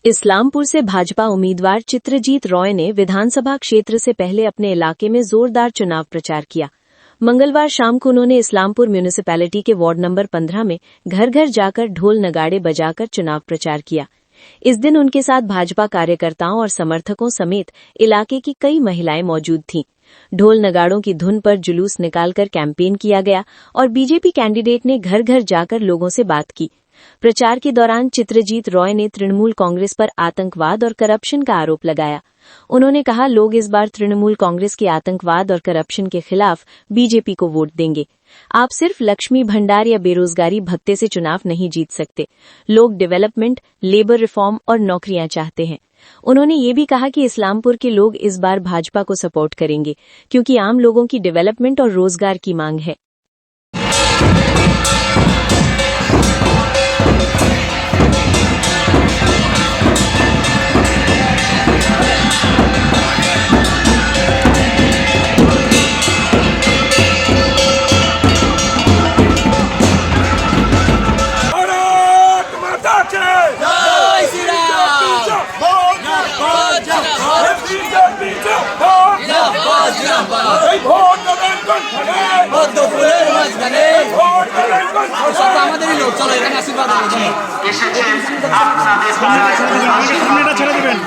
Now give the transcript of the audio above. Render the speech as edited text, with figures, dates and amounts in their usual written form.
इस्लामपुर से भाजपा उम्मीदवार चित्रजीत रॉय ने विधानसभा क्षेत्र से पहले अपने इलाके में जोरदार चुनाव प्रचार किया। मंगलवार शाम को उन्होंने इस्लामपुर म्यूनिसिपैलिटी के वार्ड नंबर 15 में घर घर जाकर ढोल नगाड़े बजाकर चुनाव प्रचार किया। इस दिन उनके साथ भाजपा कार्यकर्ताओं और समर्थकों समेत इलाके की कई महिलाएं मौजूद थीं। ढोल नगाड़ों की धुन पर जुलूस निकालकर कैंपेन किया गया और बीजेपी कैंडिडेट ने घर घर जाकर लोगों से बात की। प्रचार के दौरान चित्रजीत रॉय ने तृणमूल कांग्रेस पर आतंकवाद और करप्शन का आरोप लगाया। उन्होंने कहा, लोग इस बार तृणमूल कांग्रेस के आतंकवाद और करप्शन के खिलाफ बीजेपी को वोट देंगे। आप सिर्फ लक्ष्मी भंडार या बेरोजगारी भत्ते से चुनाव नहीं जीत सकते। लोग डेवलपमेंट, लेबर रिफॉर्म और नौकरियां चाहते हैं। उन्होंने ये भी कहा कि इस्लामपुर के लोग इस बार भाजपा को सपोर्ट करेंगे क्योंकि आम लोगों की डेवलपमेंट और रोजगार की मांग है। সামনেটা ছেড়ে দিবেন।